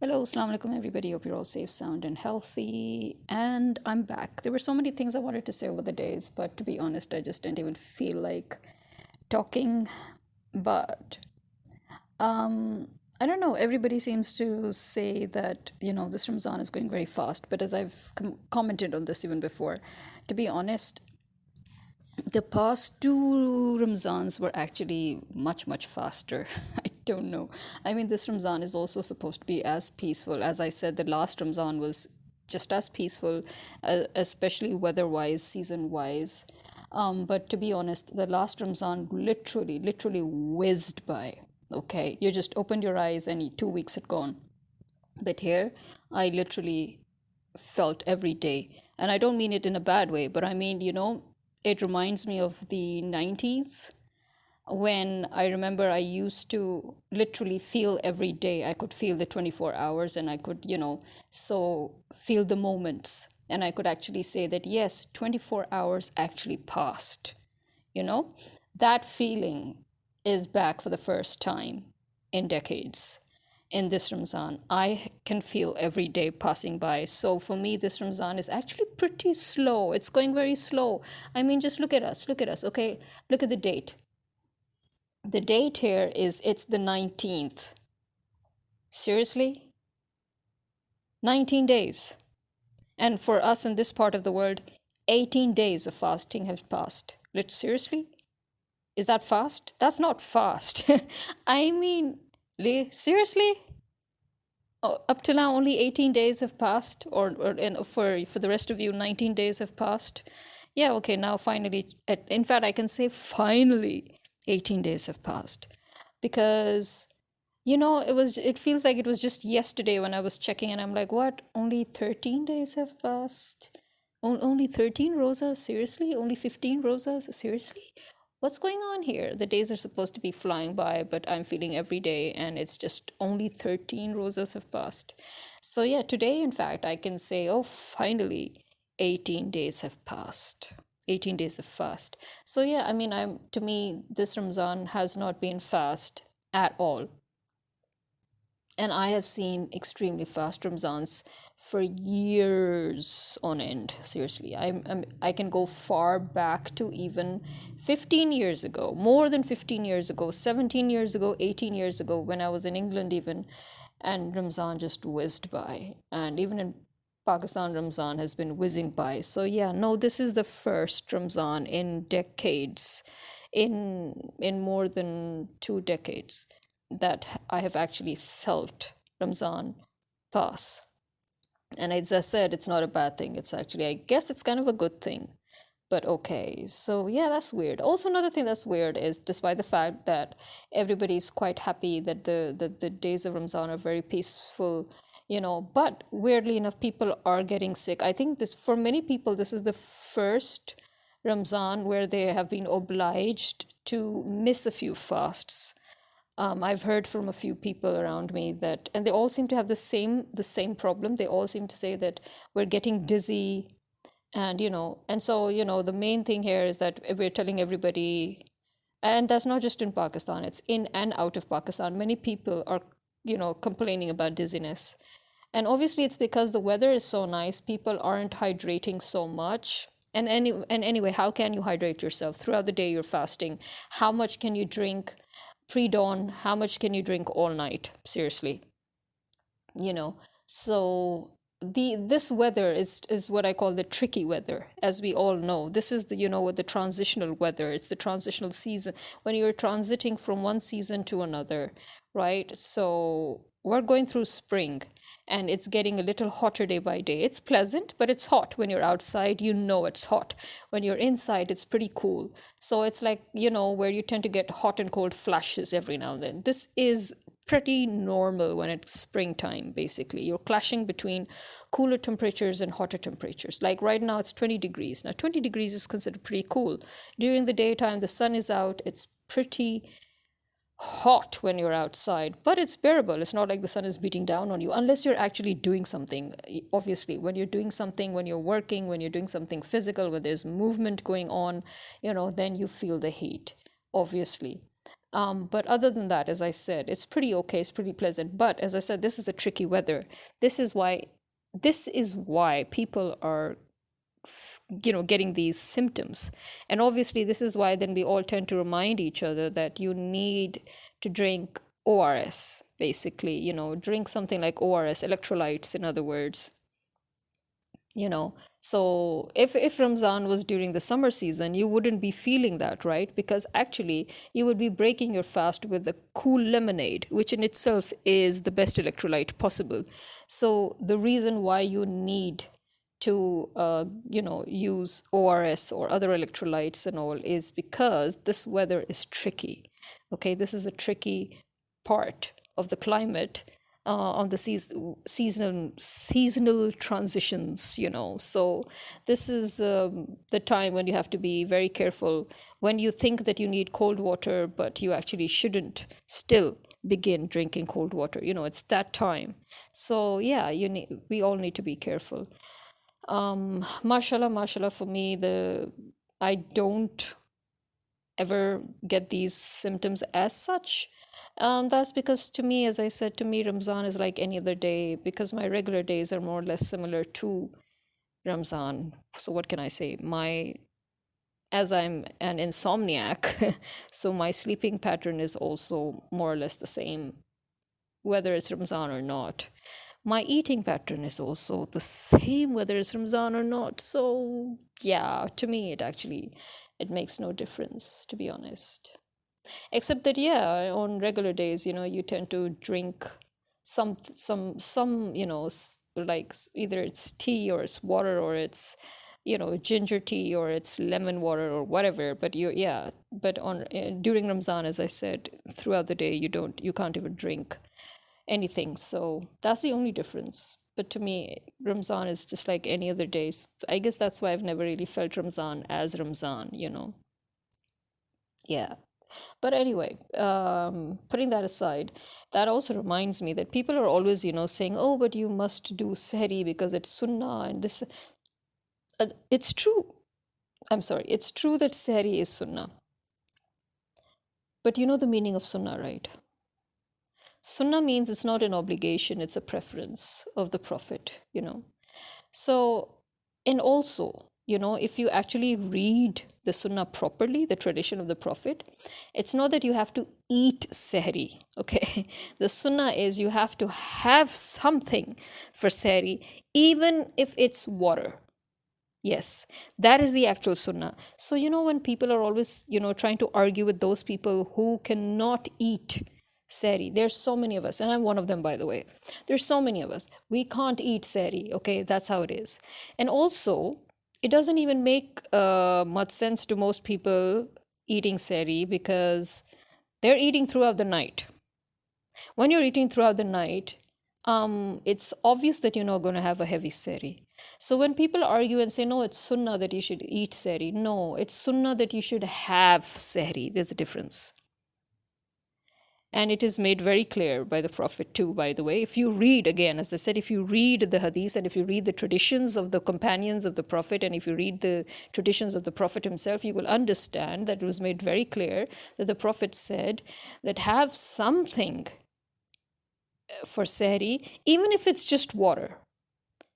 Hello, assalamu alaikum, everybody. Hope you're all safe, sound, and healthy. And I'm back. There were so many things I wanted to say over the days, but to be honest, I just didn't even feel like talking. But I don't know. Everybody seems to say that, this Ramzan is going very fast. But as I've commented on this even before, to be honest, the past two Ramzans were actually much, much faster. I don't know. I mean, this Ramzan is also supposed to be as peaceful. As I said, the last Ramzan was just as peaceful, especially weather wise, season wise. But to be honest, the last Ramzan literally, literally whizzed by. Okay, you just opened your eyes and 2 weeks had gone. But here, I literally felt every day. And I don't mean it in a bad way, but I mean, it reminds me of the 90s when I remember I used to literally feel every day. I could feel the 24 hours and I could, so feel the moments. And I could actually say that, yes, 24 hours actually passed. You know, that feeling is back for the first time in decades in this Ramzan. I can feel every day passing by. So for me, this Ramzan is actually pretty slow. It's going very slow. I mean, just look at us. Look at us. Okay. Look at the date. The date here is it's the 19th. Seriously? 19 days. And for us in this part of the world, 18 days of fasting have passed. Seriously? Is that fast? That's not fast. I mean, seriously? Oh, up till now, only 18 days have passed, or and for the rest of you, 19 days have passed. Yeah, okay, now finally, in fact, I can say finally, 18 days have passed. Because, it feels like it was just yesterday when I was checking, and I'm like, what? Only 13 days have passed? Only 13 rosas? Seriously? Only 15 rosas? Seriously? What's going on here? The days are supposed to be flying by, but I'm feeling every day, and it's just only 13 rosas have passed. So, yeah, today, in fact, I can say, oh, finally, 18 days have passed. 18 days of fast. So, yeah, I mean, to me, this Ramzan has not been fast at all. And I have seen extremely fast Ramzans for years on end. Seriously, I can go far back to even 15 years ago, more than 15 years ago, 17 years ago, 18 years ago, when I was in England even, and Ramzan just whizzed by. And even in Pakistan, Ramzan has been whizzing by. So yeah, no, this is the first Ramzan in decades, in more than 2 decades, that I have actually felt Ramzan pass. And as I said, it's not a bad thing. It's actually, I guess it's kind of a good thing. But okay, so yeah, that's weird. Also, another thing that's weird is despite the fact that everybody's quite happy that the days of Ramzan are very peaceful, but weirdly enough, people are getting sick. I think this, for many people, this is the first Ramzan where they have been obliged to miss a few fasts. I've heard from a few people around me that, and they all seem to have the same problem. They all seem to say that we're getting dizzy, and so the main thing here is that we're telling everybody, and that's not just in Pakistan. It's in and out of Pakistan. Many people are complaining about dizziness, and obviously it's because the weather is so nice. People aren't hydrating so much. And anyway, how can you hydrate yourself throughout the day? You're fasting. How much can you drink pre-dawn? How much can you drink all night? Seriously, you know so this weather is what I call the tricky weather. As we all know, this is the what the transitional weather. It's the transitional season, when you're transiting from one season to another, right? So we're going through spring, and it's getting a little hotter day by day. It's pleasant, but it's hot. When you're outside, it's hot. When you're inside, it's pretty cool. So it's like, where you tend to get hot and cold flashes every now and then. This is pretty normal when it's springtime. Basically, you're clashing between cooler temperatures and hotter temperatures. Like right now, it's 20 degrees. Now, 20 degrees is considered pretty cool. During the daytime, the sun is out. It's pretty hot when you're outside, but it's bearable. It's not like the sun is beating down on you unless you're actually doing something. Obviously, when you're doing something, when you're working, when you're doing something physical, when there's movement going on, then you feel the heat, obviously. But other than that, as I said, it's pretty okay. It's pretty pleasant. But as I said, this is the tricky weather. This is why. This is why people are, getting these symptoms. And obviously, this is why then we all tend to remind each other that you need to drink ORS. Basically, drink something like ORS, electrolytes, in other words. So if Ramzan was during the summer season, you wouldn't be feeling that, right? Because actually you would be breaking your fast with the cool lemonade, which in itself is the best electrolyte possible. So the reason why you need to use ORS or other electrolytes and all is because this weather is tricky. Okay, this is a tricky part of the climate, on the seasonal transitions. So this is the time when you have to be very careful when you think that you need cold water, but you actually shouldn't still begin drinking cold water. It's that time. So yeah, we all need to be careful. Mashallah, for me, I don't ever get these symptoms as such. That's because to me, as I said, to me, Ramzan is like any other day because my regular days are more or less similar to Ramzan. So what can I say? As I'm an insomniac, so my sleeping pattern is also more or less the same, whether it's Ramzan or not. My eating pattern is also the same, whether it's Ramzan or not. So yeah, to me, it makes no difference, to be honest. Except that, yeah, on regular days, you tend to drink some, like either it's tea or it's water or it's, ginger tea or it's lemon water or whatever. But yeah, but during Ramzan, as I said, throughout the day, you can't even drink anything. So that's the only difference. But to me, Ramzan is just like any other days. I guess that's why I've never really felt Ramzan as Ramzan. Yeah. But anyway, putting that aside, that also reminds me that people are always, saying, oh, but you must do Sehri because it's Sunnah and this. It's true. I'm sorry. It's true that Sehri is Sunnah. But you know the meaning of Sunnah, right? Sunnah means it's not an obligation, it's a preference of the Prophet. So, and also, if you actually read the Sunnah properly, the tradition of the Prophet, it's not that you have to eat Sehri, okay? The Sunnah is you have to have something for Sehri, even if it's water. Yes, that is the actual Sunnah. So, when people are always, trying to argue with those people who cannot eat Sehri, there's so many of us, and I'm one of them, by the way. There's so many of us. We can't eat Sehri, okay? That's how it is. And also, it doesn't even make much sense to most people eating Sehri because they're eating throughout the night. When you're eating throughout the night, it's obvious that you're not going to have a heavy Sehri. So when people argue and say, no, it's Sunnah that you should eat Sehri, no, it's Sunnah that you should have Sehri. There's a difference. And it is made very clear by the Prophet too, by the way. If you read, again, as I said, if you read the hadith and if you read the traditions of the companions of the Prophet and if you read the traditions of the Prophet himself, you will understand that it was made very clear that the Prophet said that have something for Sehri, even if it's just water,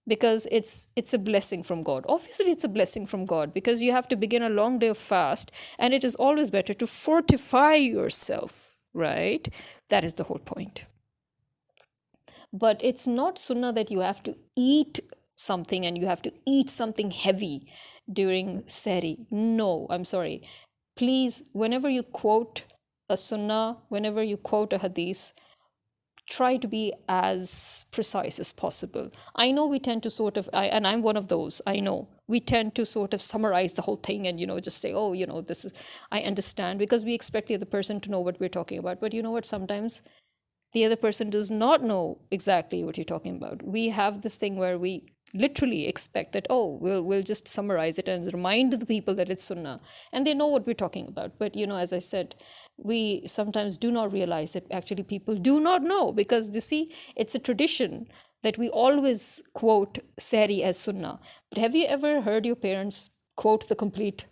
because it's a blessing from God. Obviously, it's a blessing from God because you have to begin a long day of fast, and it is always better to fortify yourself, right? That is the whole point. But it's not sunnah that you have to eat something and you have to eat something heavy during Sehri. No, I'm sorry. Please, whenever you quote a sunnah, whenever you quote a hadith, try to be as precise as possible. I know we tend to sort of, and I'm one of those, I know, we tend to sort of summarize the whole thing and, just say, oh, this is, I understand, because we expect the other person to know what we're talking about. But you know what? Sometimes the other person does not know exactly what you're talking about. We have this thing where we literally expect that, oh, we'll just summarize it and remind the people that it's sunnah, and they know what we're talking about. But as I said, we sometimes do not realize that actually people do not know, because you see, it's a tradition that we always quote Sehri as sunnah. But have you ever heard your parents quote the complete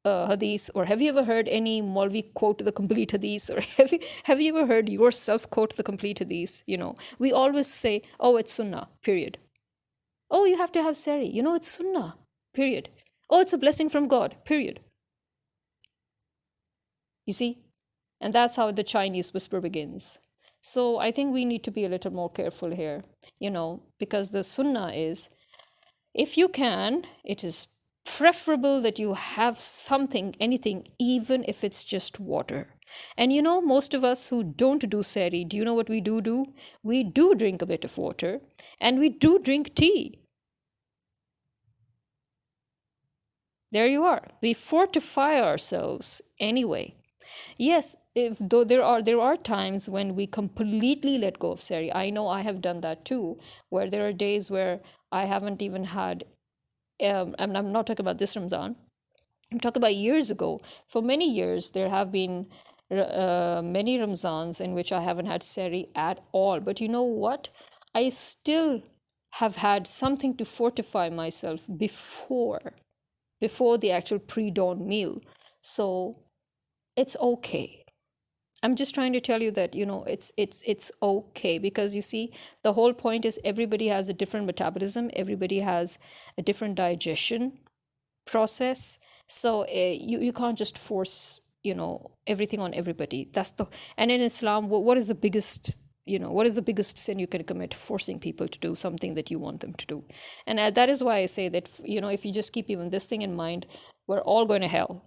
hadith, or have you ever heard any Maulvi quote the complete hadith, or have you ever heard yourself quote the complete hadith? We always say, oh, it's sunnah, period. Oh, you have to have sehri, it's sunnah, period. Oh, it's a blessing from God, period. You see? And that's how the Chinese whisper begins. So I think we need to be a little more careful here, because the sunnah is, if you can, it is preferable that you have something, anything, even if it's just water. And most of us who don't do sehri, do you know what we do? We do drink a bit of water, and we do drink tea. There you are. We fortify ourselves anyway. Yes, though there are times when we completely let go of sehri. I know I have done that too, where there are days where I haven't even had. I'm not talking about this Ramadan. I'm talking about years ago. For many years, there have been many Ramzans in which I haven't had sehri at all. But you know what? I still have had something to fortify myself before the actual pre-dawn meal. So it's okay. I'm just trying to tell you that it's okay, because you see, the whole point is everybody has a different metabolism, everybody has a different digestion process. So you can't just force everything on everybody. And in Islam, what is the biggest sin you can commit? Forcing people to do something that you want them to do. And that is why I say that if you just keep even this thing in mind, we're all going to hell.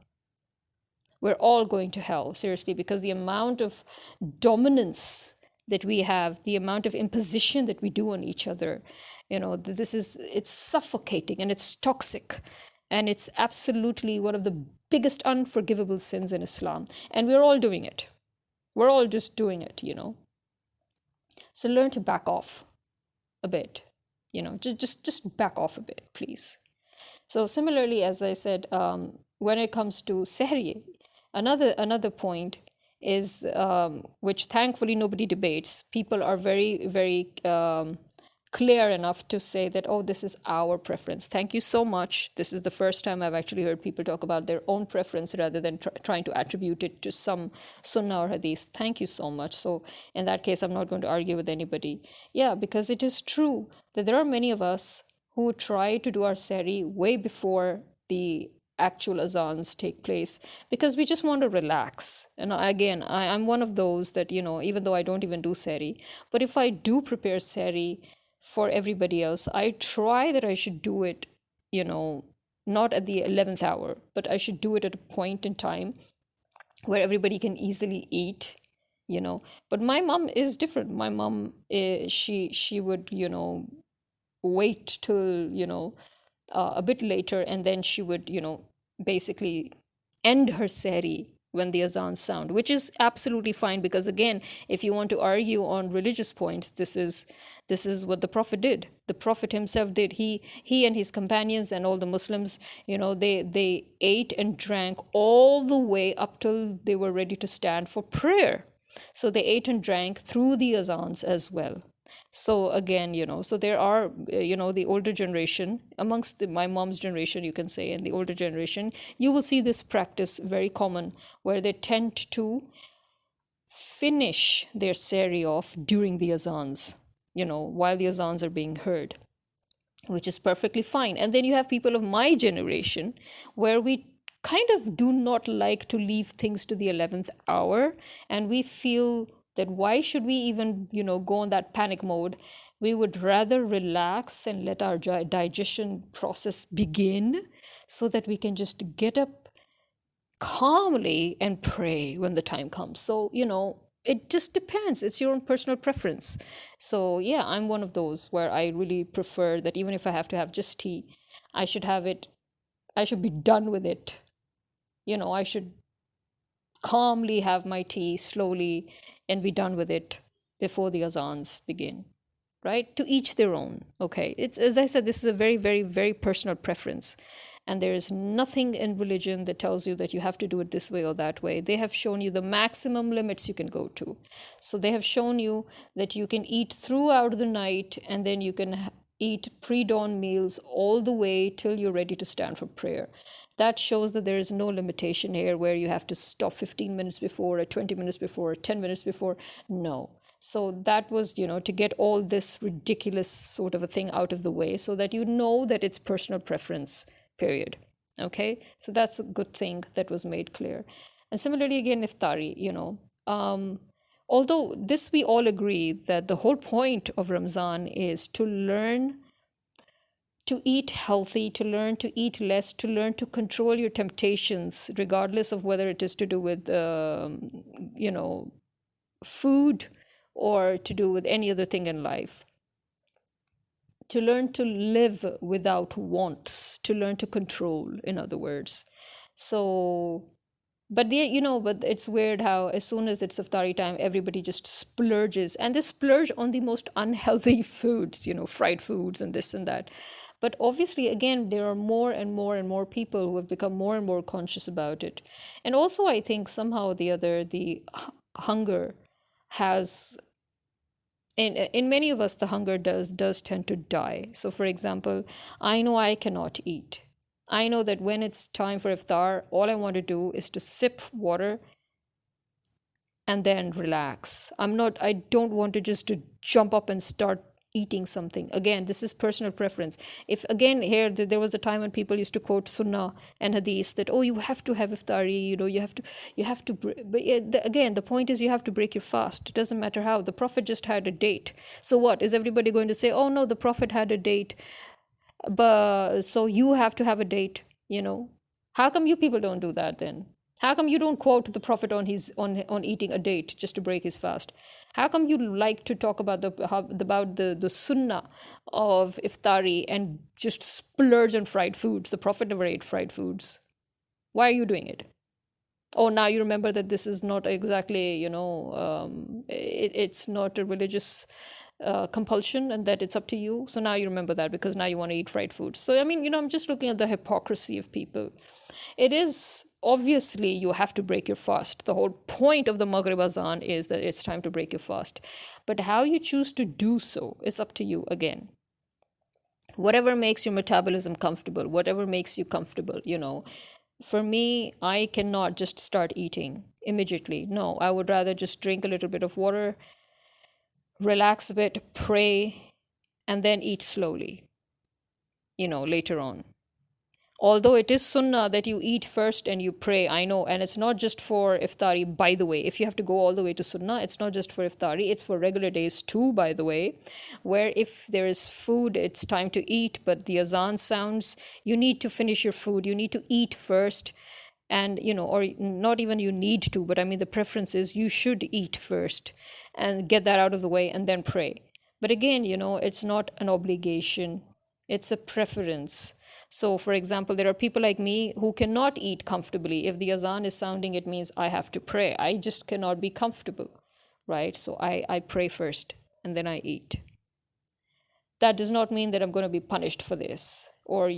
We're all going to hell, seriously, because the amount of dominance that we have, the amount of imposition that we do on each other, it's suffocating and it's toxic. And it's absolutely one of the biggest unforgivable sins in Islam. And we're all doing it. We're all just doing it, So learn to back off a bit, just back off a bit, please. So similarly, as I said, when it comes to Sehri, another point is, which thankfully nobody debates. People are very, very clear enough to say that, oh, this is our preference. Thank you so much. This is the first time I've actually heard people talk about their own preference rather than trying to attribute it to some sunnah or hadith. Thank you so much. So in that case, I'm not going to argue with anybody. Yeah, because it is true that there are many of us who try to do our sehri way before the actual azans take place, because we just want to relax. And again, I'm one of those that, even though I don't even do sehri, but if I do prepare sehri for everybody else, I try that I should do it, not at the 11th hour, but I should do it at a point in time where everybody can easily eat, But my mom is different. My mom, she would, wait till, a bit later, and then she would, basically end her sehri when the azans sound, which is absolutely fine, because again, if you want to argue on religious points, this is what the Prophet did. The Prophet himself did. He and his companions and all the Muslims, they ate and drank all the way up till they were ready to stand for prayer. So they ate and drank through the azans as well. So again, so there are, the older generation, amongst my mom's generation, you can say, and the older generation, you will see this practice very common, where they tend to finish their sehri off during the azans, while the azans are being heard, which is perfectly fine. And then you have people of my generation, where we kind of do not like to leave things to the 11th hour, and we feel that why should we even, go on that panic mode? We would rather relax and let our digestion process begin, so that we can just get up calmly and pray when the time comes. So, it just depends. It's your own personal preference. So, yeah, I'm one of those where I really prefer that even if I have to have just tea, I should be done with it. I should calmly have my tea slowly and be done with it before the azans begin, right? To each their own. Okay, it's, as I said, this is a very, very, very personal preference, and there is nothing in religion that tells you that you have to do it this way or that way. They have shown you the maximum limits you can go to. So they have shown you that you can eat throughout the night, and then you can eat pre-dawn meals all the way till you're ready to stand for prayer. That shows that there is no limitation here where you have to stop 15 minutes before or 20 minutes before or 10 minutes before. No. So that was, to get all this ridiculous sort of a thing out of the way so that you know that it's personal preference, period. Okay? So that's a good thing that was made clear. And similarly, again, iftari, although this we all agree that the whole point of Ramzan is to learn to eat healthy, to learn to eat less, to learn to control your temptations, regardless of whether it is to do with, food or to do with any other thing in life. To learn to live without wants, to learn to control, in other words. So, but it's weird how as soon as it's iftari time, everybody just splurges and they splurge on the most unhealthy foods, fried foods and this and that. But obviously, again, there are more and more and more people who have become more and more conscious about it. And also, I think somehow or the other, the hunger has in many of us the hunger does tend to die. So for example, I know I cannot eat. I know that when it's time for iftar, all I want to do is to sip water and then relax. I don't want to just to jump up and start eating something. Again, this is personal preference. If again here there was a time when people used to quote sunnah and hadith that, oh, you have to have iftari, but again, the point is you have to break your fast. It doesn't matter how. The prophet just had a date. So what is everybody going to say? Oh no, the prophet had a date, but so you have to have a date. How come you people don't do that then? How come you don't quote the prophet on his on eating a date just to break his fast? How come you like to talk about the sunnah of iftari and just splurge on fried foods? The prophet never ate fried foods. Why are you doing it? Oh, now you remember that this is not exactly, it's not a religious compulsion and that it's up to you. So now you remember that because now you want to eat fried foods. So, I mean, I'm just looking at the hypocrisy of people. It is obviously you have to break your fast. The whole point of the Maghrib Azan is that it's time to break your fast. But how you choose to do so is up to you again. Whatever makes your metabolism comfortable, whatever makes you comfortable. For me, I cannot just start eating immediately. No, I would rather just drink a little bit of water, relax a bit, pray, and then eat slowly, later on. Although it is sunnah that you eat first and you pray, I know, and it's not just for iftari, by the way. If you have to go all the way to sunnah, it's not just for iftari, it's for regular days too, by the way, where if there is food, it's time to eat, but the azan sounds, you need to finish your food, you need to eat first, and or not even you need to, but I mean the preference is you should eat first and get that out of the way and then pray. But again, it's not an obligation, it's a preference. So, for example, there are people like me who cannot eat comfortably. If the azan is sounding, it means I have to pray. I just cannot be comfortable, right? So I pray first and then I eat. That does not mean that I'm going to be punished for this. Or,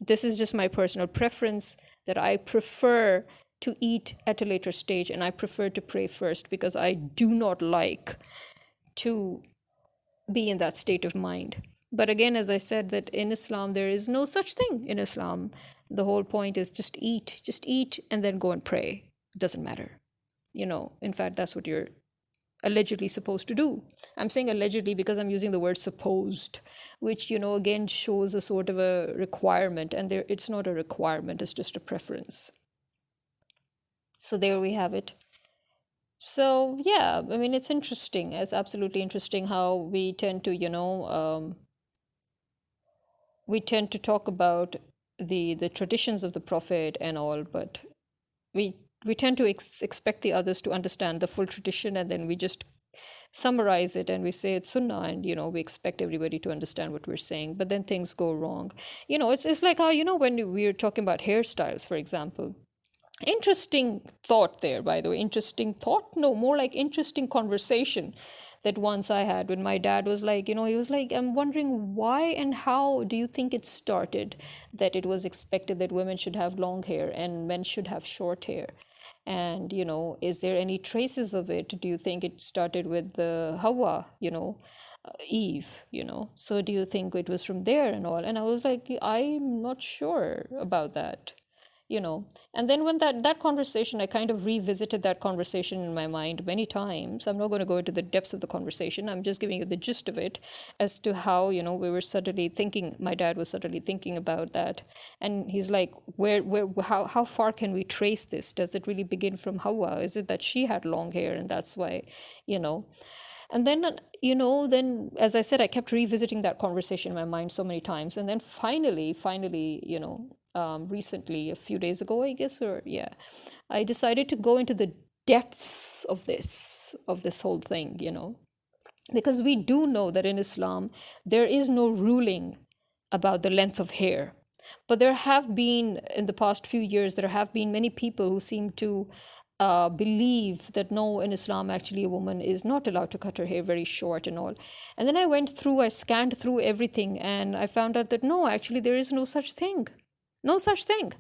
this is just my personal preference that I prefer to eat at a later stage and I prefer to pray first because I do not like to be in that state of mind. But again, as I said, that in Islam, there is no such thing in Islam. The whole point is just eat, and then go and pray. It doesn't matter. In fact, that's what you're allegedly supposed to do. I'm saying allegedly because I'm using the word supposed, which, again, shows a sort of a requirement. And it's not a requirement, it's just a preference. So there we have it. So, yeah, I mean, it's interesting. It's absolutely interesting how we tend to, we tend to talk about the traditions of the prophet and all, but we tend to expect the others to understand the full tradition, and then we just summarize it and we say it's sunnah, and we expect everybody to understand what we're saying, but then things go wrong. It's like how when we're talking about hairstyles, for example. Interesting thought there, by the way. Interesting thought? No, more like interesting conversation that once I had when my dad was like, he was like, I'm wondering why and how do you think it started that it was expected that women should have long hair and men should have short hair? And, is there any traces of it? Do you think it started with the Hawa, Eve, So do you think it was from there and all? And I was like, I'm not sure about that, you know. And then when that conversation, I kind of revisited that conversation in my mind many times. I'm not going to go into the depths of the conversation. I'm just giving you the gist of it as to how, we were suddenly thinking, my dad was suddenly thinking about that. And he's like, how far can we trace this? Does it really begin from Hawa? Is it that she had long hair and that's why, you know? And then, then as I said, I kept revisiting that conversation in my mind so many times. And then finally, recently, a few days ago, I guess, or yeah, I decided to go into the depths of this whole thing, because we do know that in Islam, there is no ruling about the length of hair. But there have been, in the past few years, there have been many people who seem to believe that no, in Islam, actually, a woman is not allowed to cut her hair very short and all. And then I scanned through everything, and I found out that no, actually, there is no such thing. No such thing.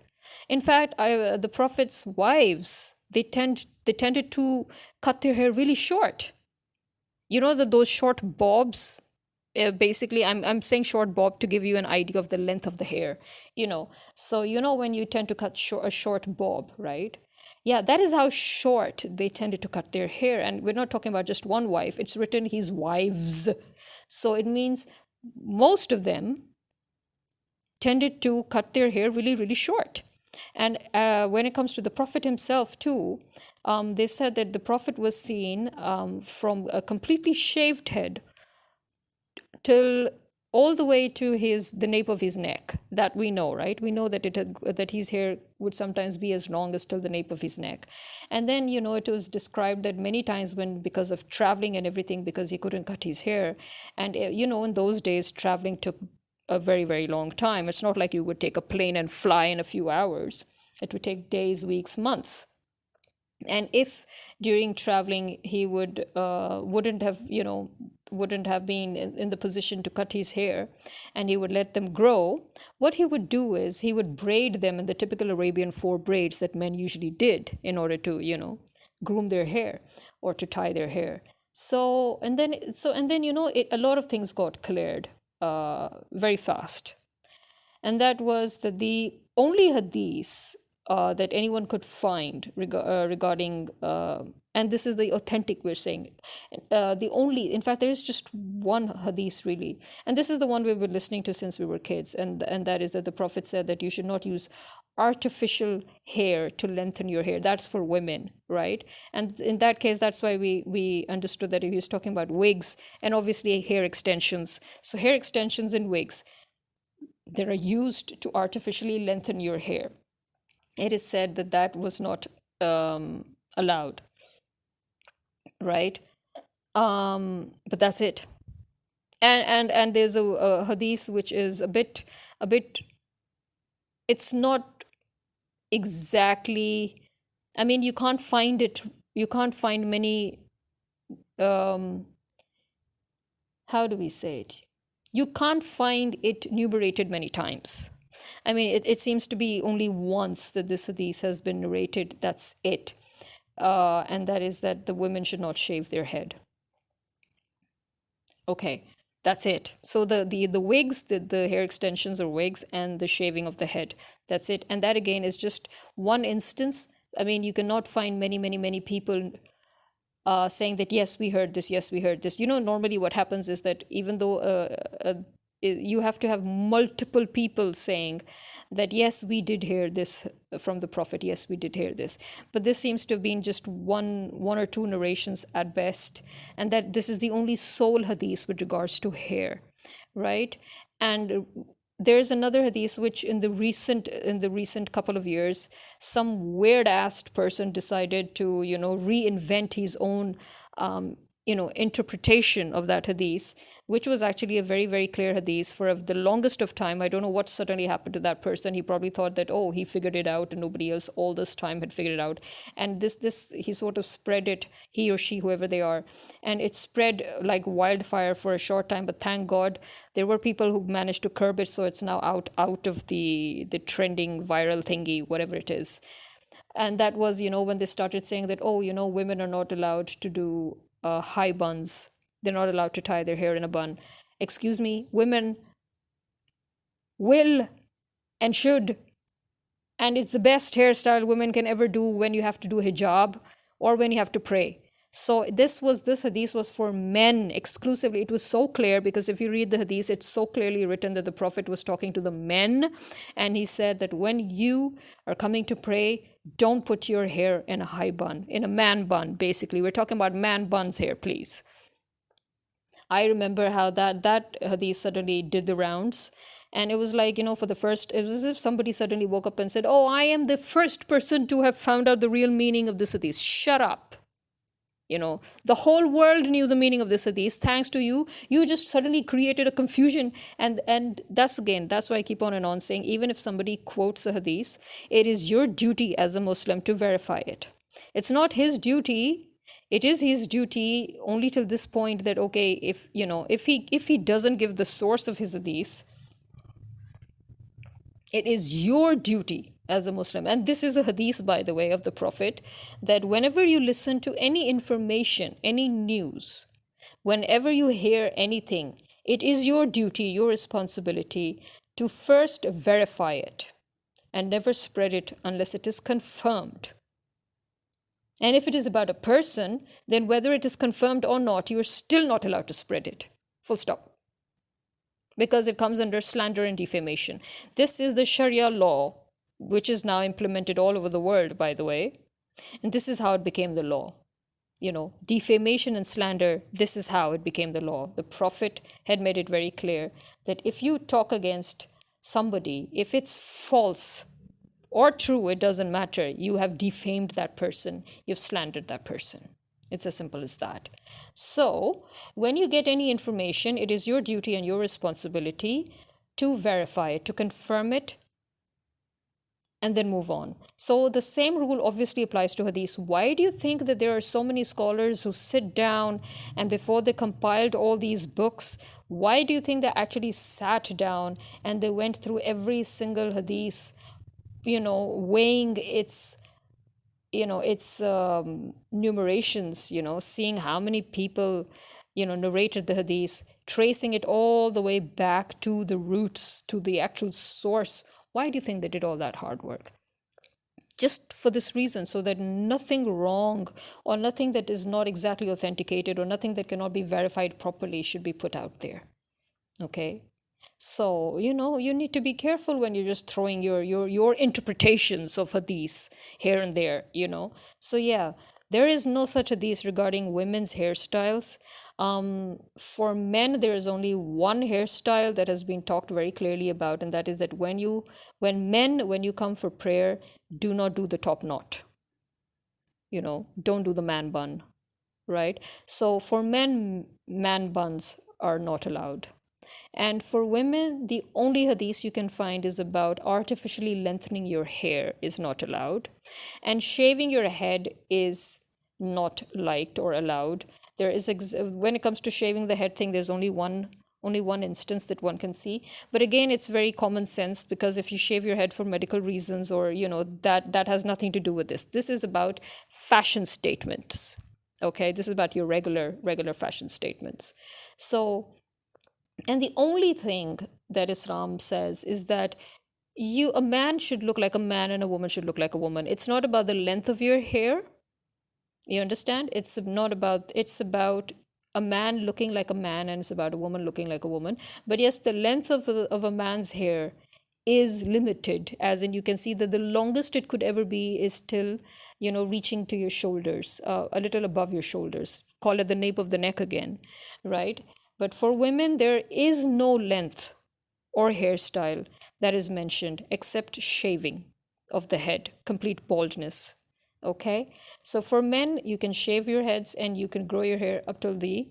In fact, the Prophet's wives, they tended to cut their hair really short. That those short bobs, basically, I'm saying short bob to give you an idea of the length of the hair, so when you tend to cut a short bob, right? Yeah, that is how short they tended to cut their hair. And we're not talking about just one wife, it's written his wives, so it means most of them tended to cut their hair really, really short. And when it comes to the Prophet himself, too, they said that the Prophet was seen from a completely shaved head till all the way to the nape of his neck. That we know, right? We know that that his hair would sometimes be as long as till the nape of his neck. And then, it was described that many times, when because of traveling and everything, because he couldn't cut his hair, and in those days, traveling took a very, very long time. It's not like you would take a plane and fly in a few hours. It would take days, weeks, months. And if during traveling he wouldn't have been in the position to cut his hair, and he would let them grow, what he would do is he would braid them in the typical Arabian 4 braids that men usually did in order to groom their hair or to tie their hair. A lot of things got cleared very fast. And that was that the only hadith that anyone could find regarding, and this is the authentic, we're saying, in fact, there is just one hadith really, and this is the one we've been listening to since we were kids, and that is that the Prophet said that you should not use artificial hair to lengthen your hair. That's for women, right? And in that case, that's why we understood that he was talking about wigs and obviously hair extensions. So hair extensions and wigs, they are used to artificially lengthen your hair. It is said that that was not allowed, right? But that's it. And there's a hadith which is a bit. It's not exactly. I mean, you can't find it. You can't find many. How do we say it? You can't find it enumerated many times. I mean, it seems to be only once that this hadith has been narrated. That's it. And that is that the women should not shave their head. Okay, that's it. So the wigs, the hair extensions or wigs, and the shaving of the head. That's it. And that again is just one instance. I mean, you cannot find many people saying that, yes, we heard this, yes, we heard this. Normally what happens is that even though you have to have multiple people saying that, yes, we did hear this from the Prophet, yes, we did hear this. But this seems to have been just one or two narrations at best, and that this is the only sole hadith with regards to hair, right? And there's another hadith which in the recent couple of years, some weird ass person decided to reinvent his own interpretation of that hadith, which was actually a very, very clear hadith for the longest of time. I don't know what suddenly happened to that person. He probably thought that, oh, he figured it out and nobody else all this time had figured it out. And this he sort of spread it, he or she, whoever they are, and it spread like wildfire for a short time. But thank God there were people who managed to curb it, so it's now out of the trending viral thingy, whatever it is. And that was, when they started saying that, oh, women are not allowed to do high buns. They're not allowed to tie their hair in a bun. Excuse me, women will and should. And it's the best hairstyle women can ever do when you have to do hijab or when you have to pray. So this hadith was for men exclusively. It was so clear because if you read the hadith, it's so clearly written that the Prophet was talking to the men, and he said that when you are coming to pray, don't put your hair in a high bun, in a man bun. Basically, we're talking about man buns here, please. I remember how that hadith suddenly did the rounds. And it was like, for the first, it was as if somebody suddenly woke up and said, oh, I am the first person to have found out the real meaning of this hadith. Shut up. The whole world knew the meaning of this hadith. Thanks to you, you just suddenly created a confusion. And that's why I keep on and on saying, even if somebody quotes a hadith, it is your duty as a Muslim to verify it. It's not his duty. It is his duty only till this point that, okay, if he doesn't give the source of his hadith, it is your duty as a Muslim. And this is a hadith, by the way, of the Prophet, that whenever you listen to any information, any news, whenever you hear anything, it is your duty, your responsibility to first verify it and never spread it unless it is confirmed. And if it is about a person, then whether it is confirmed or not, you are still not allowed to spread it. Full stop. Because it comes under slander and defamation. This is the Sharia law, which is now implemented all over the world, by the way. And this is how it became the law. Defamation and slander, this is how it became the law. The Prophet had made it very clear that if you talk against somebody, if it's false or true, it doesn't matter. You have defamed that person. You've slandered that person. It's as simple as that. So, when you get any information, it is your duty and your responsibility to verify it, to confirm it, and then move on. So, the same rule obviously applies to hadith. Why do you think that there are so many scholars who sit down and before they compiled all these books, why do you think they actually sat down and they went through every single hadith, weighing its numerations, seeing how many people, narrated the hadith, tracing it all the way back to the roots, to the actual source. Why do you think they did all that hard work? Just for this reason, so that nothing wrong or nothing that is not exactly authenticated or nothing that cannot be verified properly should be put out there. Okay? So, you need to be careful when you're just throwing your interpretations of hadith here and there, So, yeah, there is no such hadith regarding women's hairstyles. For men, there is only one hairstyle that has been talked very clearly about, and that is that when you come for prayer, do not do the top knot. Don't do the man bun, right? So, for men, man buns are not allowed. And for women, the only hadith you can find is about artificially lengthening your hair is not allowed. And shaving your head is not liked or allowed. There is when it comes to shaving the head thing, there's only one instance that one can see. But again, it's very common sense, because if you shave your head for medical reasons or, that has nothing to do with this. This is about fashion statements. Okay, this is about your regular fashion statements. So, and the only thing that Islam says is that a man should look like a man and a woman should look like a woman. It's not about the length of your hair. You understand? It's about a man looking like a man, and it's about a woman looking like a woman. But yes, the length of a man's hair is limited, as in you can see that the longest it could ever be is still, reaching to your shoulders, a little above your shoulders. Call it the nape of the neck again, right? But for women, there is no length or hairstyle that is mentioned except shaving of the head, complete baldness. Okay? So for men, you can shave your heads and you can grow your hair up till the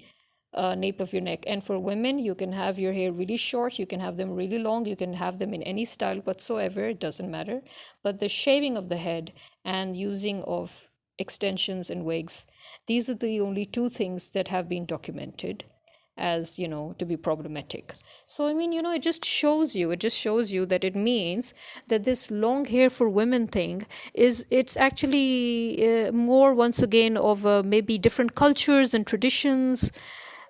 nape of your neck. And for women, you can have your hair really short, you can have them really long, you can have them in any style whatsoever, it doesn't matter. But the shaving of the head and using of extensions and wigs, these are the only two things that have been documented. as, to be problematic. So I mean, it just shows you that it means that this long hair for women thing it's actually more, once again, of maybe different cultures and traditions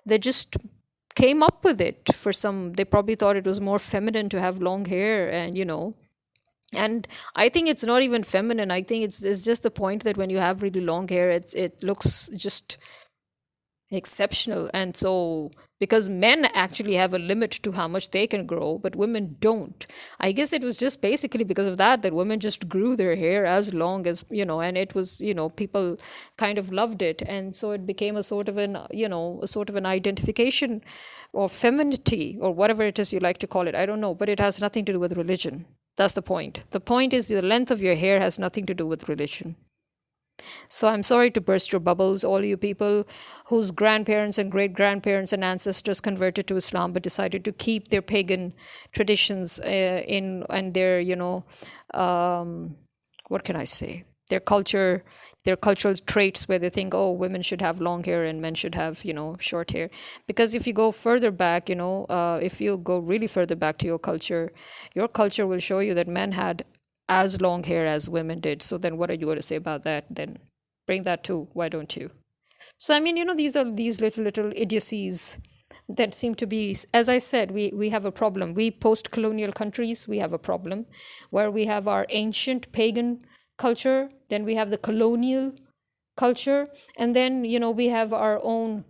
that just came up with it. For some, they probably thought it was more feminine to have long hair, and I think it's not even feminine. I think it's just the point that when you have really long hair, it looks just exceptional. And so, because men actually have a limit to how much they can grow, but women don't. I guess it was just basically because of that women just grew their hair as long as, and it was, people kind of loved it. And so it became a sort of an identification or femininity or whatever it is you like to call it. I don't know, but it has nothing to do with religion. That's the point. The point is the length of your hair has nothing to do with religion. So I'm sorry to burst your bubbles, all you people whose grandparents and great grandparents and ancestors converted to Islam but decided to keep their pagan traditions in and their, what can I say? Their culture, their cultural traits where they think, oh, women should have long hair and men should have, short hair. Because if you go further back, if you go really further back to your culture will show you that men had as long hair as women did. So then what are you going to say about that? Then bring that too. Why don't you? So I mean, these are these little idiocies that seem to be, as I said, we have a problem. We post-colonial countries, we have a problem where we have our ancient pagan culture, then we have the colonial culture, and then, we have our own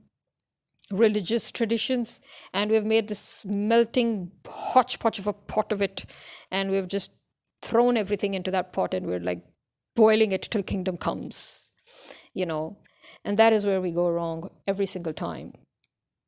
religious traditions, and we've made this melting hodgepodge of a pot of it, and we've just thrown everything into that pot, and we're like boiling it till kingdom comes, you know. And that is where we go wrong every single time,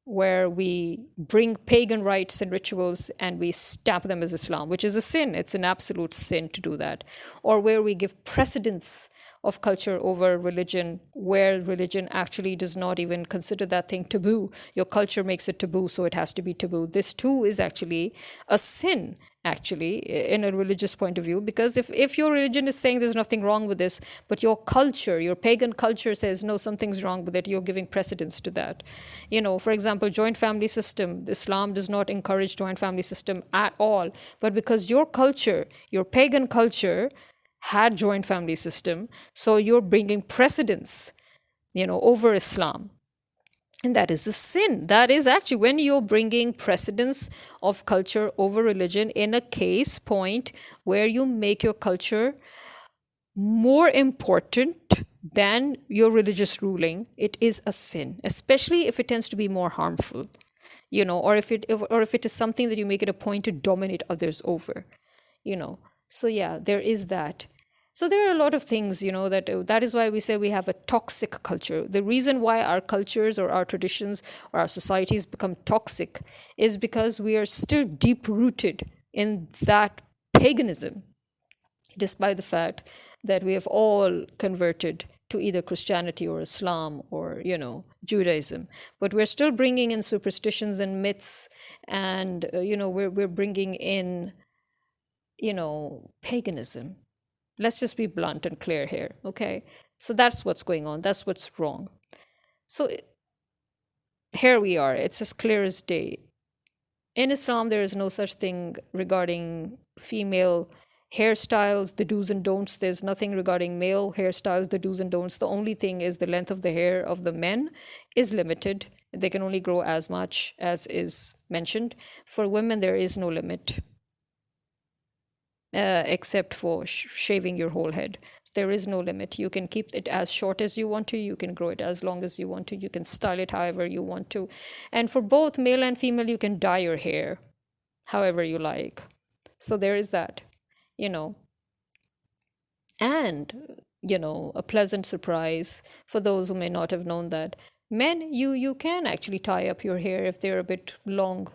where we bring pagan rites and rituals and we stamp them as Islam, which is a sin. It's an absolute sin to do that. Or where we give precedence of culture over religion, where religion actually does not even consider that thing taboo. Your culture makes it taboo, so it has to be taboo. This too is actually a sin, actually, in a religious point of view, because if your religion is saying there's nothing wrong with this, but your culture, your pagan culture says no, something's wrong with it, you're giving precedence to that. For example, joint family system. Islam does not encourage joint family system at all, but because your culture, your pagan culture, had joint family system, so you're bringing precedence, over Islam. And that is the sin. That is actually when you're bringing precedence of culture over religion in a case point where you make your culture more important than your religious ruling. It is a sin, especially if it tends to be more harmful, or if it is something that you make it a point to dominate others over, So yeah, there is that. So there are a lot of things, that is why we say we have a toxic culture. The reason why our cultures or our traditions or our societies become toxic is because we are still deep rooted in that paganism, despite the fact that we have all converted to either Christianity or Islam or, Judaism. But we're still bringing in superstitions and myths, and, we're bringing in, paganism. Let's just be blunt and clear here, okay? So that's what's going on. That's what's wrong. So here we are. It's as clear as day. In Islam, there is no such thing regarding female hairstyles, the do's and don'ts. There's nothing regarding male hairstyles, the do's and don'ts. The only thing is the length of the hair of the men is limited. They can only grow as much as is mentioned. For women, there is no limit. Except for shaving your whole head. There is no limit. You can keep it as short as you want to. You can grow it as long as you want to. You can style it however you want to. And for both male and female, you can dye your hair however you like. So there is that, And, a pleasant surprise for those who may not have known that. Men, you can actually tie up your hair if they're a bit long,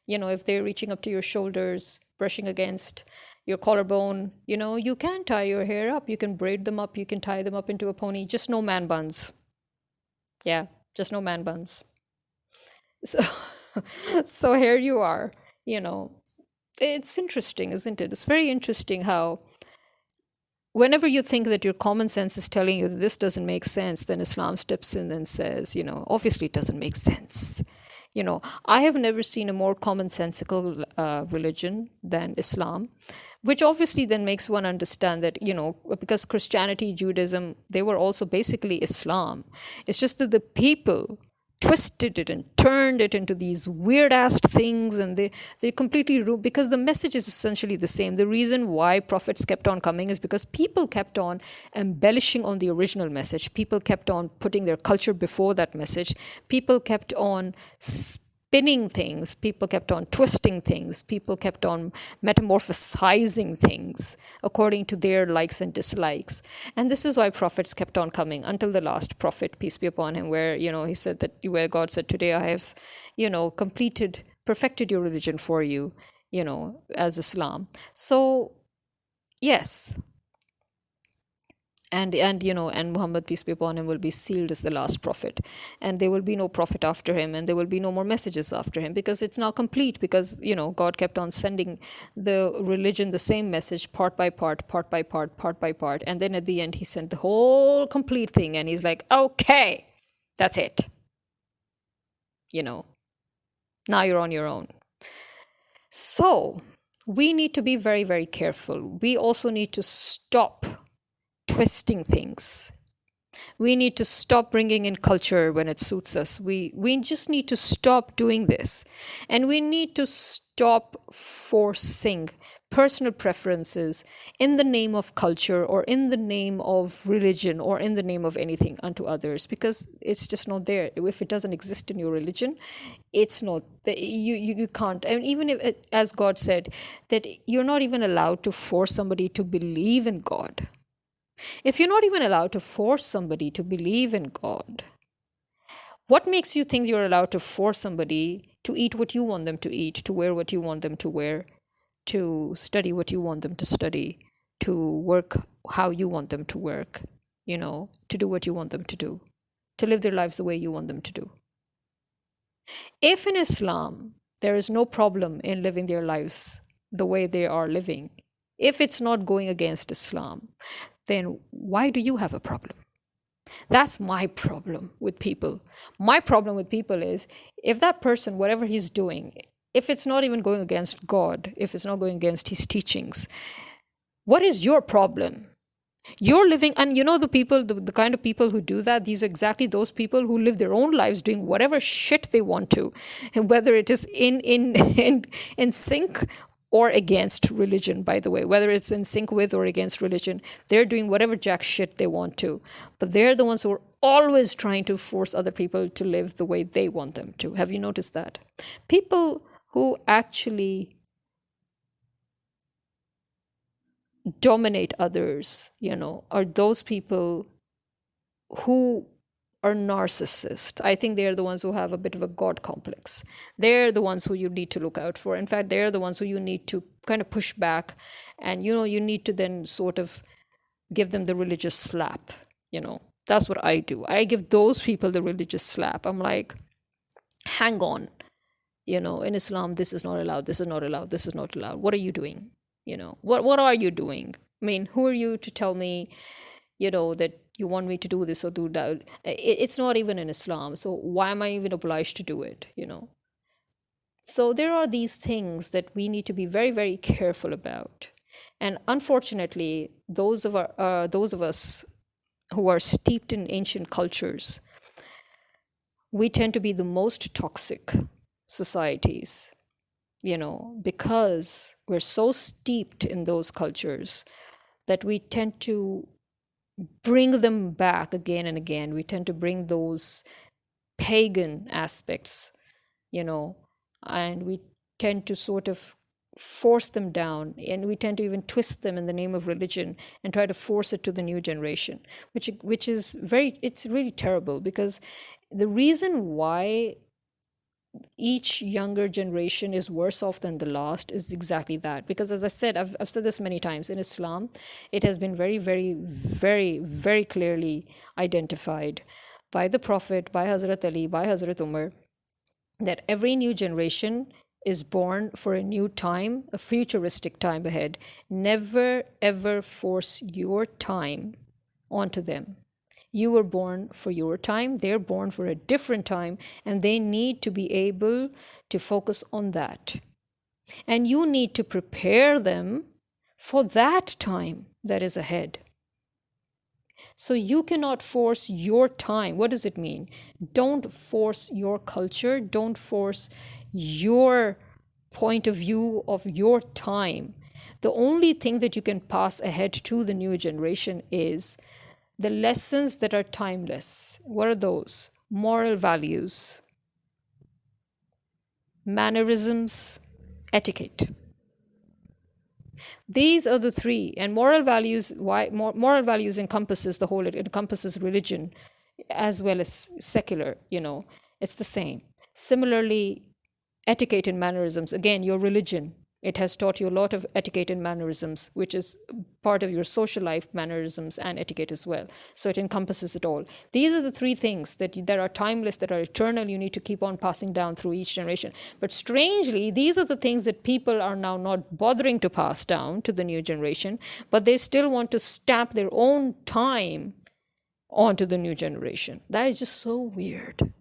if they're reaching up to your shoulders, brushing against your collarbone, you can tie your hair up. You can braid them up. You can tie them up into a pony. Just no man buns. Yeah, just no man buns. So, so here you are. It's interesting, isn't it? It's very interesting how whenever you think that your common sense is telling you that this doesn't make sense, then Islam steps in and says, obviously it doesn't make sense. I have never seen a more commonsensical religion than Islam, which obviously then makes one understand that, because Christianity, Judaism, they were also basically Islam. It's just that the people twisted it and turned it into these weird ass things, and they completely because the message is essentially the same. The reason why prophets kept on coming is because people kept on embellishing on the original message. People kept on putting their culture before that message. People kept on spinning things, people kept on twisting things, people kept on metamorphosizing things according to their likes and dislikes. And this is why prophets kept on coming until the last prophet, peace be upon him, where, he said that, where God said, today I have, perfected your religion for you, as Islam. So, yes. And Muhammad, peace be upon him, will be sealed as the last prophet, and there will be no prophet after him, and there will be no more messages after him, because it's now complete, because God kept on sending the religion the same message, part by part, part by part, part by part, and then at the end he sent the whole complete thing, and he's like, okay, that's it, now you're on your own. So we need to be very, very careful. We also need to stop twisting things. We need to stop bringing in culture when it suits us. We just need to stop doing this. And we need to stop forcing personal preferences in the name of culture, or in the name of religion, or in the name of anything unto others, because it's just not there. If it doesn't exist in your religion, it's not. You can't. And even if, as God said, that you're not even allowed to force somebody to believe in God. If you're not even allowed to force somebody to believe in God, what makes you think you're allowed to force somebody to eat what you want them to eat, to wear what you want them to wear, to study what you want them to study, to work how you want them to work, to do what you want them to do, to live their lives the way you want them to do? If in Islam there is no problem in living their lives the way they are living, if it's not going against Islam, then why do you have a problem? That's my problem with people. My problem with people is, if that person, whatever he's doing, if it's not even going against God, if it's not going against his teachings, what is your problem? You're living, and the people, the kind of people who do that, these are exactly those people who live their own lives doing whatever shit they want to, whether it is in sync or against religion, by the way, whether it's in sync with or against religion. They're doing whatever jack shit they want to, but they're the ones who are always trying to force other people to live the way they want them to. Have you noticed that? People who actually dominate others, are those people who are narcissists. I think they're the ones who have a bit of a God complex. They're the ones who you need to look out for. In fact, they're the ones who you need to kind of push back, and you need to then sort of give them the religious slap. That's what I do. I give those people the religious slap. I'm like, hang on, in Islam, this is not allowed, this is not allowed, this is not allowed. What are you doing? What are you doing? I mean, who are you to tell me, that you want me to do this or do that? It's not even in Islam, so why am I even obliged to do it? So there are these things that we need to be very, very careful about. And unfortunately, those of us who are steeped in ancient cultures, we tend to be the most toxic societies, because we're so steeped in those cultures that we tend to bring them back again and again. We tend to bring those pagan aspects, and we tend to sort of force them down, and we tend to even twist them in the name of religion and try to force it to the new generation, which is it's really terrible, because the reason why each younger generation is worse off than the last is exactly that. Because as I said, I've said this many times, in Islam, it has been very, very, very, very clearly identified by the Prophet, by Hazrat Ali, by Hazrat Umar, that every new generation is born for a new time, a futuristic time ahead. Never, ever force your time onto them. You were born for your time, they're born for a different time, and they need to be able to focus on that. And you need to prepare them for that time that is ahead. So you cannot force your time. What does it mean? Don't force your culture. Don't force your point of view of your time. The only thing that you can pass ahead to the new generation is the lessons that are timeless. What are those? Moral values, mannerisms, etiquette. These are the three. And moral values, why moral values encompasses the whole, it encompasses religion as well as secular, it's the same. Similarly, etiquette and mannerisms, again, your religion, it has taught you a lot of etiquette and mannerisms, which is part of your social life, mannerisms and etiquette as well. So it encompasses it all. These are the three things that are timeless, that are eternal. You need to keep on passing down through each generation. But strangely, these are the things that people are now not bothering to pass down to the new generation, but they still want to stamp their own time onto the new generation. That is just so weird.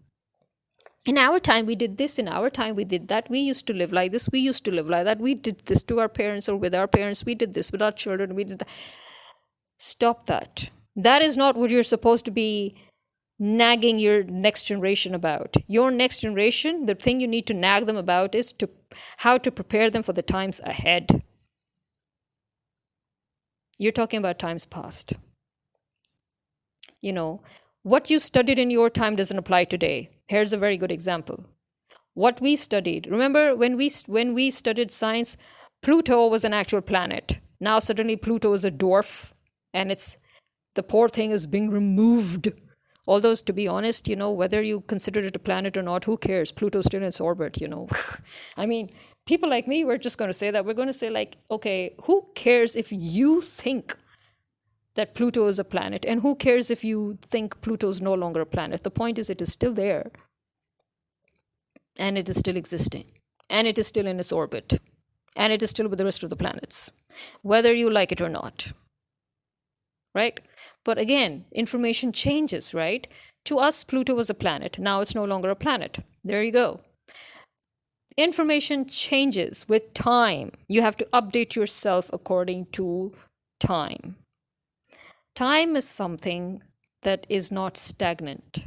In our time, we did this. In our time, we did that. We used to live like this. We used to live like that. We did this to our parents or with our parents. We did this with our children. We did that. Stop that. That is not what you're supposed to be nagging your next generation about. Your next generation, the thing you need to nag them about is how to prepare them for the times ahead. You're talking about times past. What you studied in your time doesn't apply today. Here's a very good example. What we studied, remember when we studied science, Pluto was an actual planet. Now suddenly Pluto is a dwarf, and the poor thing is being removed. Although, to be honest, whether you consider it a planet or not, who cares? Pluto's still in its orbit, I mean, people like me, we're just going to say that. We're going to say, okay, who cares if you think that Pluto is a planet, and who cares if you think Pluto is no longer a planet? The point is, it is still there, and it is still existing, and it is still in its orbit, and it is still with the rest of the planets, whether you like it or not, right? But again, information changes, right? To us, Pluto was a planet. Now it's no longer a planet. There you go. Information changes with time. You have to update yourself according to time. Time is something that is not stagnant.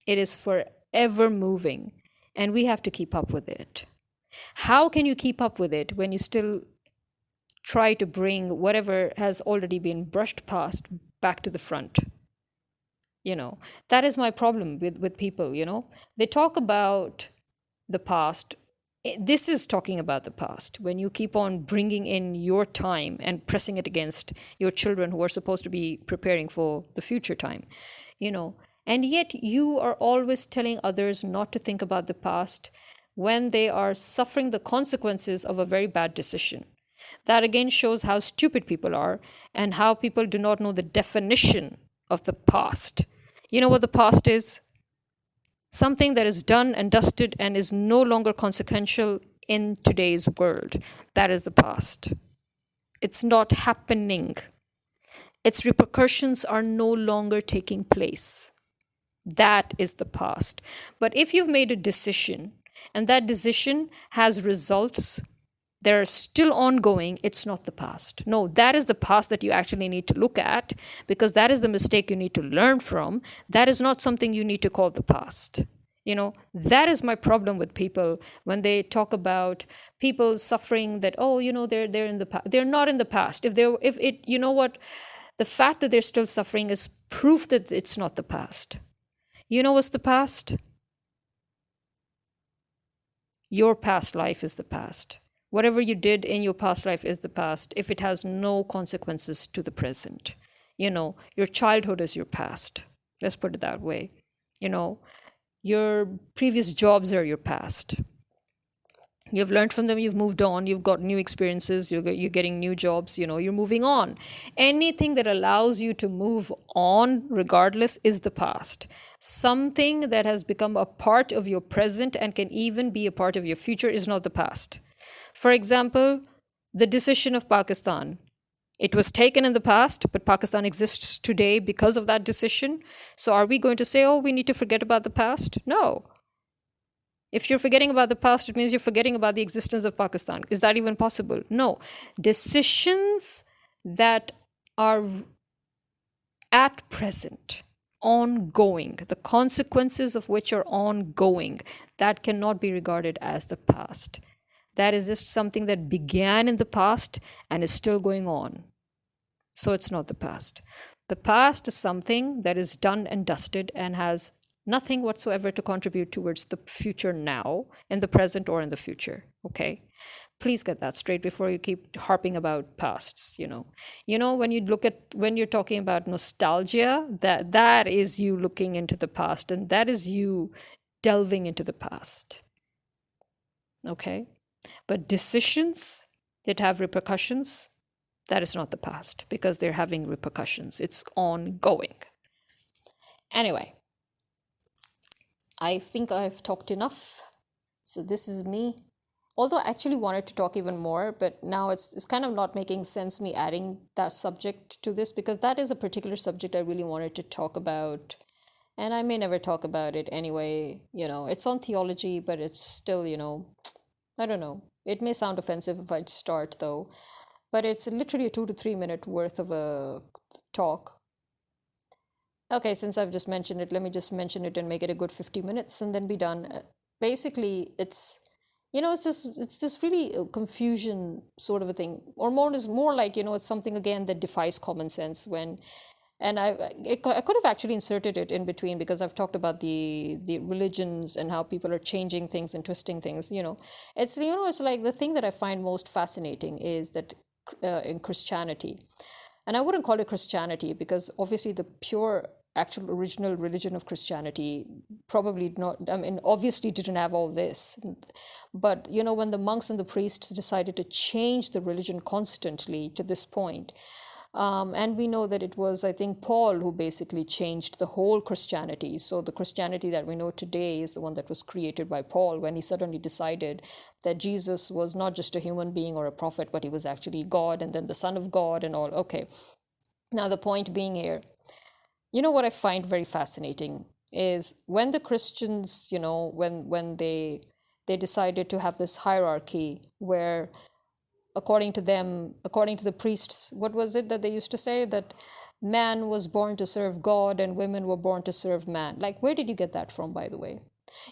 It is forever moving, and we have to keep up with it. How can you keep up with it when you still try to bring whatever has already been brushed past back to the front? That is my problem with people, They talk about the past. This is talking about the past. When you keep on bringing in your time and pressing it against your children who are supposed to be preparing for the future time, and yet you are always telling others not to think about the past when they are suffering the consequences of a very bad decision. That again shows how stupid people are and how people do not know the definition of the past. You know what the past is? Something that is done and dusted and is no longer consequential in today's world. That is the past. It's not happening. Its repercussions are no longer taking place. That is the past. But if you've made a decision and that decision has results that are still ongoing, it's not the past. No, that is the past that you actually need to look at, because that is the mistake you need to learn from. That is not something you need to call the past. That is my problem with people when they talk about people suffering that, they're in the past. They're not in the past. The fact that they're still suffering is proof that it's not the past. You know what's the past? Your past life is the past. Whatever you did in your past life is the past if it has no consequences to the present. Your childhood is your past. Let's put it that way. Your previous jobs are your past. You've learned from them, you've moved on, you've got new experiences, you're getting new jobs, you're moving on. Anything that allows you to move on regardless is the past. Something that has become a part of your present and can even be a part of your future is not the past. For example, the decision of Pakistan. It was taken in the past, but Pakistan exists today because of that decision. So are we going to say, oh, we need to forget about the past? No. If you're forgetting about the past, it means you're forgetting about the existence of Pakistan. Is that even possible? No. Decisions that are at present, ongoing, the consequences of which are ongoing, that cannot be regarded as the past. That is just something that began in the past and is still going on. So it's not the past. The past is something that is done and dusted and has nothing whatsoever to contribute towards the future now, in the present, or in the future. Okay? Please get that straight before you keep harping about pasts, when you look at, when you're talking about nostalgia, that is you looking into the past, and that is you delving into the past. Okay? But decisions that have repercussions, that is not the past, because they're having repercussions. It's ongoing. Anyway, I think I've talked enough. So this is me. Although I actually wanted to talk even more, but now it's kind of not making sense me adding that subject to this, because that is a particular subject I really wanted to talk about. And I may never talk about it anyway. It's on theology, but it's still, I don't know. It may sound offensive if I start, though. But it's literally a 2 to 3 minute worth of a talk. Okay, since I've just mentioned it, let me just mention it and make it a good 50 minutes and then be done. Basically, it's this really confusion sort of a thing, or more like, it's something again that defies common sense. And I could have actually inserted it in between, because I've talked about the religions and how people are changing things and twisting things. It's like the thing that I find most fascinating is that in Christianity, and I wouldn't call it Christianity, because obviously the pure actual original religion of Christianity probably not, I mean, obviously didn't have all this. But when the monks and the priests decided to change the religion constantly to this point, and we know that it was, I think, Paul who basically changed the whole Christianity. So the Christianity that we know today is the one that was created by Paul, when he suddenly decided that Jesus was not just a human being or a prophet, but he was actually God, and then the Son of God and all. Okay. Now, the point being here, what I find very fascinating is when the Christians, when they decided to have this hierarchy where, according to them, according to the priests, what was it that they used to say? That man was born to serve God and women were born to serve man. Like, where did you get that from, by the way?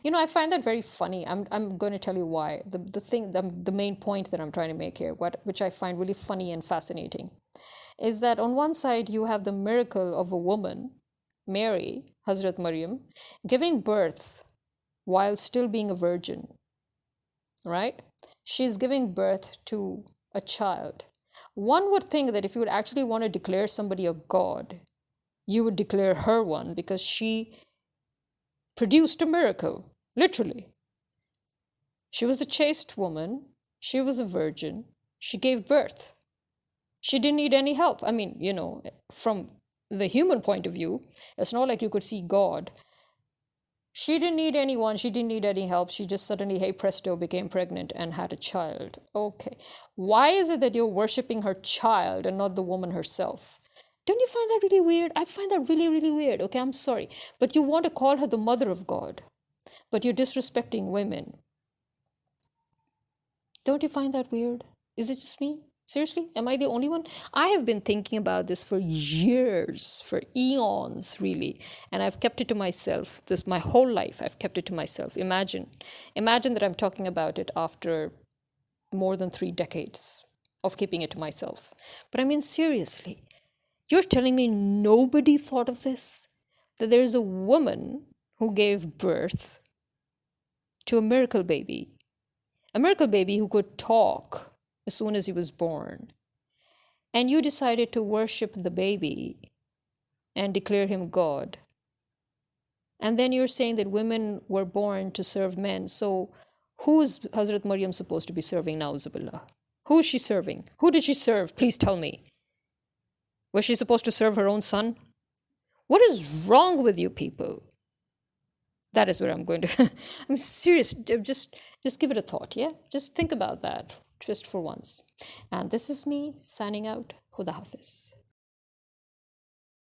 I find that very funny. I'm going to tell you why. The main point that I'm trying to make here, which I find really funny and fascinating, is that on one side you have the miracle of a woman, Mary, Hazrat Maryam, giving birth while still being a virgin, right? She's giving birth to a child. One would think that if you would actually want to declare somebody a god, you would declare her one, because she produced a miracle, literally. She was a chaste woman. She was a virgin. She gave birth. She didn't need any help. I mean, from the human point of view, it's not like you could see God. She didn't need anyone. She didn't need any help. She just suddenly, hey presto, became pregnant and had a child. Okay. Why is it that you're worshiping her child and not the woman herself? Don't you find that really weird? I find that really, really weird. Okay, I'm sorry. But you want to call her the mother of God, but you're disrespecting women. Don't you find that weird? Is it just me? Seriously? Am I the only one? I have been thinking about this for years, for eons, really. And I've kept it to myself. This my whole life, I've kept it to myself. Imagine that I'm talking about it after more than 3 decades of keeping it to myself. But I mean, seriously, you're telling me nobody thought of this? That there is a woman who gave birth to a miracle baby. A miracle baby who could talk as soon as he was born. And you decided to worship the baby and declare him God. And then you're saying that women were born to serve men. So who is Hazrat Maryam supposed to be serving now, Zubillah? Who is she serving? Who did she serve? Please tell me. Was she supposed to serve her own son? What is wrong with you people? That is where I'm going to. I'm serious. Just give it a thought, yeah? Just think about that just for once. And this is me signing out Khuda Hafiz.